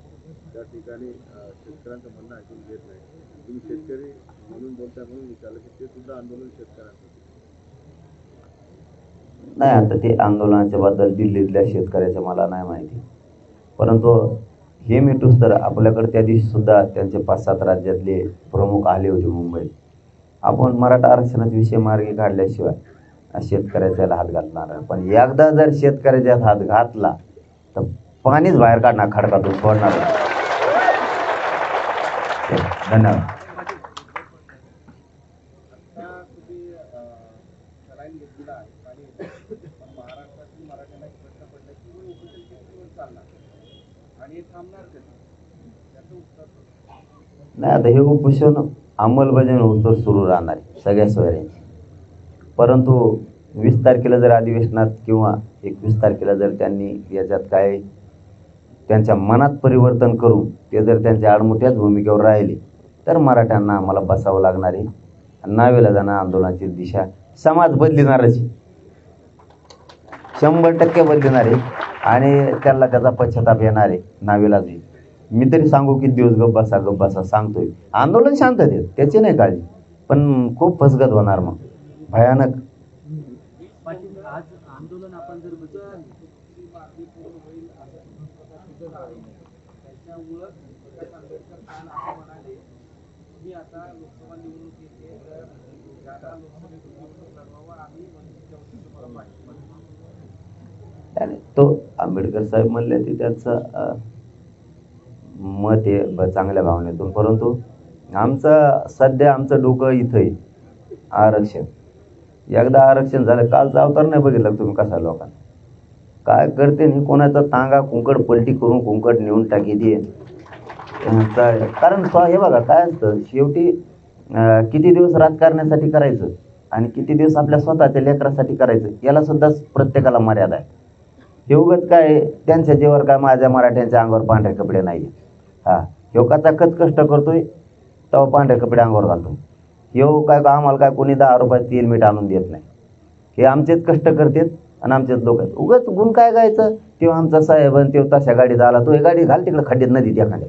त्या ठिकाणी शेतकऱ्यांचं म्हणणं ऐकून घेत नाही. तुम्ही शेतकरी म्हणून बोलताय म्हणून विचारलं की ते सुद्धा आंदोलन शेतकऱ्यांचं
नाही. आता ते आंदोलनाच्या बद्दल दिल्लीतल्या शेतकऱ्याचं मला नाही माहिती. परंतु हे मिटूस तर आपल्याकडे त्या दिवशी सुद्धा त्यांचे 5-7 राज्यातले प्रमुख आले होते मुंबईत. आपण मराठा आरक्षणाचा विषय मार्गी काढल्याशिवाय शेतकऱ्याच्या हात घालणार नाही. पण एकदा जर शेतकऱ्याच्या हात घातला तर पाणीच बाहेर काढणार, खडकातून सोडणार. धन्यवाद.
सलाईन घेतलेला आहे आणि महाराष्ट्रातील मराठ्यांना एक प्रश्न पडला की उपोषण किती दिवस चालणार आणि हे थांबणार कधी, त्याचं उत्तर
नाही. आता हे उपोषण अंमलबजावणी उत्तर सुरू राहणार आहे सगळ्या सोयऱ्यांची. परंतु 20 तारखेला जर अधिवेशनात किंवा 21 तारखेला जर त्यांनी याच्यात काय त्यांच्या मनात परिवर्तन करून ते जर त्यांच्या आडमुठ्याच भूमिकेवर राहिले तर मराठ्यांना आम्हाला बसावं लागणार आहे. नावेला आंदोलनाची दिशा समाज बदलिणारच, 100% बदलिणार आहे आणि त्याला त्याचा पश्चाताप येणार आहे नावेलाच. मी तरी सांगू किती दिवस गप्प बसा सांगतोय. आंदोलन शांततेत त्याची नाही काळजी, पण खूप फसगत होणार मग भयानक.
पाटील आज आंदोलन आपण जर बघितलं त्याच्यामुळं आंबेडकर काल असं म्हणाले की आता लोकसभा निवडणूक येते तर ज्यादा लोकसभेत निवडणूक लढवावं आम्ही वंचितच्या वतीने तुम्हाला पाठिंबा देतो.
आणि तो आंबेडकर साहेब म्हणले ते त्यांचं मत आहे चांगल्या भावनेतून, परंतु सध्या आमचं डोकं इथं आहे आरक्षण. एकदा आरक्षण झालं, कालचा अवतार नाही बघितलं तुम्ही कसा लोकांना काय करते नाही, कोणाचा तांगा कुंकड पलटी करून कुंकड नेऊन टाकी दे. कारण हे बघा काय असतं शेवटी किती दिवस राजकारणासाठी करायचं आणि किती दिवस आपल्या स्वतःच्या लेकरासाठी करायचं याला सुद्धा प्रत्येकाला मर्यादा आहे. हे उगाच काय त्यांच्या जीवावर काय माझ्या मराठ्यांच्या अंगावर पांढरे कपडे नाही. ह्यो कचाकच कष्ट करतोय तेव्हा पांढरे कपडे अंगावर घालतोय. ह्यो काय आम्हाला काय कोणी 10 रुपयात तेल मीठ आणून देत नाही. हे आमचेच कष्ट करतात आणि आमचेच लोक आहेत. उगाच गुण काय गायचं, तेव्हा आमचा साहेब आणि तेव्हा तशा गाडीत आला, तो हे गाडी घाल तिकडे खड्ड्यात नदीत एखाद्या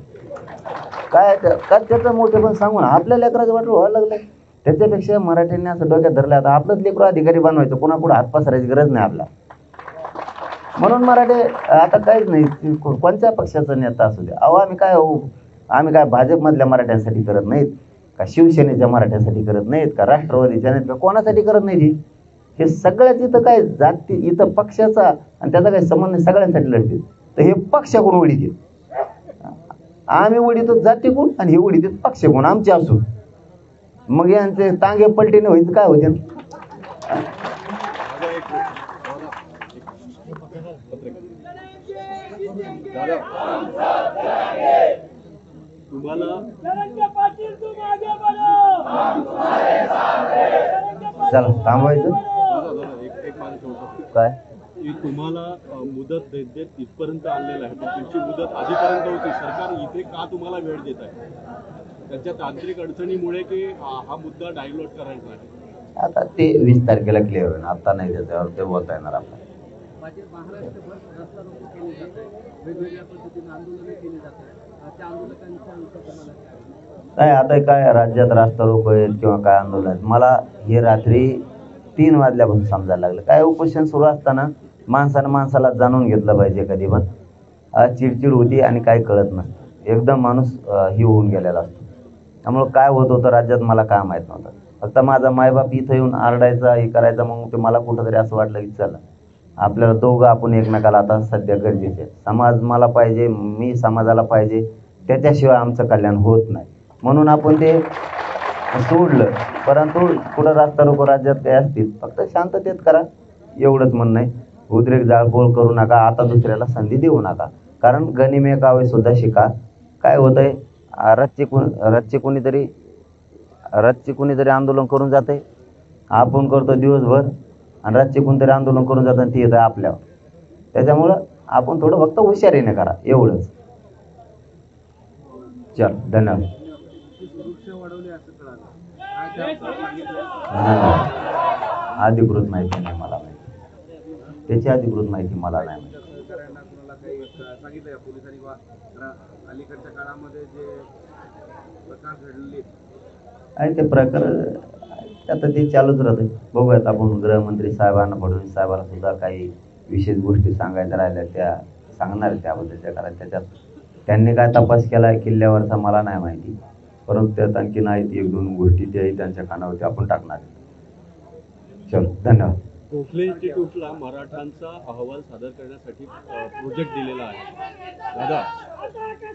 काय त्याचं मोठे पण सांगून आपल्या लेकराचं वाटलं व्हायला लागलं. त्याच्यापेक्षा मराठ्यांनी असं डोक्यात धरलं आता आपलंच लेकरू अधिकारी बनवायचं, पुन्हा हात पसरायची गरज नाही आपला. म्हणून मराठे आता काहीच नाही, कोणत्या पक्षाचा नेता असू द्या. आम्ही काय भाजपमधल्या मराठ्यांसाठी करत नाहीत का, शिवसेनेच्या मराठ्यांसाठी करत नाहीत का, राष्ट्रवादीच्या नाहीत का, कोणासाठी करत नाही. हे सगळ्याच इथं काय जाती इथं पक्षाचा आणि त्याचा काही संबंध नाही, सगळ्यांसाठी लढतील. तर हे पक्षाकडून उडीतील, आम्ही उडीतो जातीकडून आणि हे उडीतील पक्षाकडून आमचे असू. मग यांचे तांगे पलटीने व्हायचं काय होते.
तुम्हाला
चला थांबवायचं काय
की तुम्हाला मुदत देत इथपर्यंत आणलेलं आहे, पण तुमची मुदत आधीपर्यंत होती. सरकार इथे का तुम्हाला वेळ देत आहे? त्यांच्या तांत्रिक अडचणीमुळे की हा मुद्दा डायव्हर्ट करायचा आहे?
आता ते 20 तारखेला क्लिअर होईल, आता नाही त्याच्यावर ते बोलता येणार आपल्याला.
महाराष्ट्रभर रस्ता रोको केले जात आहे, वेगवेगळ्या पद्धतीने आंदोलनं केली जातात. त्या आंदोलकांच्या विषयात तुम्हाला
काय आता काय राज्यात रास्ता रोको आहेत किंवा काय आंदोलन आहेत, मला हे रात्री 3 वाजल्यापासून समजायला लागलं. काय उपोषण सुरू असताना माणसाला जाणून घेतलं पाहिजे. कधी पण चिडचिड होती आणि काय कळत नसतं, एकदम माणूस ही होऊन गेलेला असतो. त्यामुळं काय होत होतं राज्यात मला काय माहीत नव्हतं. फक्त माझा मायबाप इथं येऊन आरडायचा हे करायचा, मग ते मला कुठंतरी असं वाटलं की चला आपल्याला दोघं आपण एकमेकाला आता सध्या गरजेचे. समाज मला पाहिजे, मी समाजाला पाहिजे, त्याच्याशिवाय आमचं कल्याण होत नाही. म्हणून आपण ते सोडलं. परंतु पुढं रास्ता रोको राज्यात काय असतील फक्त शांततेत करा एवढंच म्हणणं आहे. उद्रेक जाळपोळ करू नका, आता दुसऱ्याला संधी देऊ नका. कारण गनिमे कावे सुद्धा शिका. काय होतंय रथचे कोणीतरी आंदोलन करून जाते, आपण करतो दिवसभर आणि रथचे कोणीतरी आंदोलन करून जातं आणि ते येतं आपल्यावर. त्याच्यामुळं आपण थोडं फक्त हुशारीने करा एवढंच. चल धन्यवाद. अधिकृत माहिती नाही मला, त्याची अधिकृत माहिती मला नाही.
अलीकडच्या काळामध्ये जे प्रकार घडले
आणि ते प्रकार आता ते चालूच राहते. बघूयात आपण गृहमंत्री साहेबांना, फडणवीस साहेबांना सुद्धा काही विशेष गोष्टी सांगायच्या राहिल्या त्या सांगणार त्याबद्दलच्या. कारण त्याच्यात त्यांनी काय तपास केला आहे किल्ल्यावरचा मला नाही माहिती, परंतु त्यात आणखी नाही 1-2 गोष्टी त्याही त्यांच्या कानावरती आपण टाकणार. चलो धन्यवाद.
गोखले इन्स्टिट्यूटला मराठांचा अहवाल सादर करण्यासाठी प्रोजेक्ट दिलेला आहे दादा,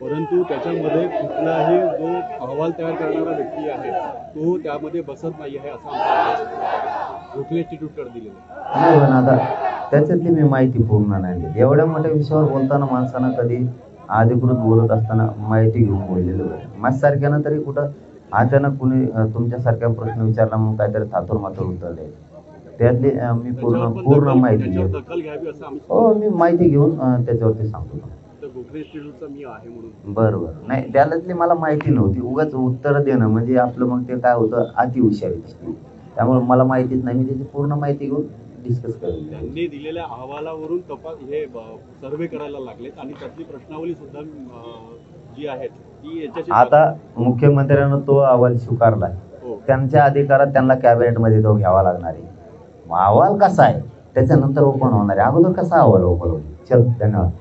परंतु त्याच्यामध्ये कुठलाही जो अहवाल तयार करणारा व्यक्ती आहे तो त्यामध्ये बसत नाही आहे असं आमचं गोखले इन्स्टिट्यूटकडे दिलेलं
नाही. पण आता त्याच्यातली मी माहिती पूर्ण नाही देत. एवढ्या मोठ्या विषयावर बोलताना माणसानं कधी अधिकृत बोलत असताना माहिती घेऊन बोललेलं बरं. माझ्यासारख्यानं तरी कुठं अचानक कुणी तुमच्यासारख्या प्रश्न विचारला म्हणून काहीतरी थातूर माथूर उत्तर द्यायचं. त्यातली मी पूर्ण माहिती घेऊन, हो मी माहिती घेऊन त्याच्यावरती सांगतो.
शंकर इन्स्टिट्यूटचा मी आहे म्हणून.
बरं बरं. नाही त्यातली मला माहिती नव्हती. उगाच उत्तर देणं म्हणजे आपलं मग ते काय होतं, अति हुशारी दिसते. त्यामुळे मला माहितीच नाही. मी त्याची पूर्ण माहिती घेऊन डिस्कस करेन.
त्यांनी दिलेल्या अहवालावरून तपास हे सर्वे करायला लागलेत आणि त्यातली प्रश्नावली सुद्धा जी आहेत ती याच्याशी
आता मुख्यमंत्र्यांना तो अहवाल स्वीकारला.
हो.
त्यांच्या अधिकारात त्यांना कॅबिनेटमध्ये तो घ्यावा लागणार आहे. मग अहवाल कसा आहे त्याच्यानंतर ओपन होणार आहे. अगोदर कसा अहवाल ओपन होईल. चल धन्यवाद.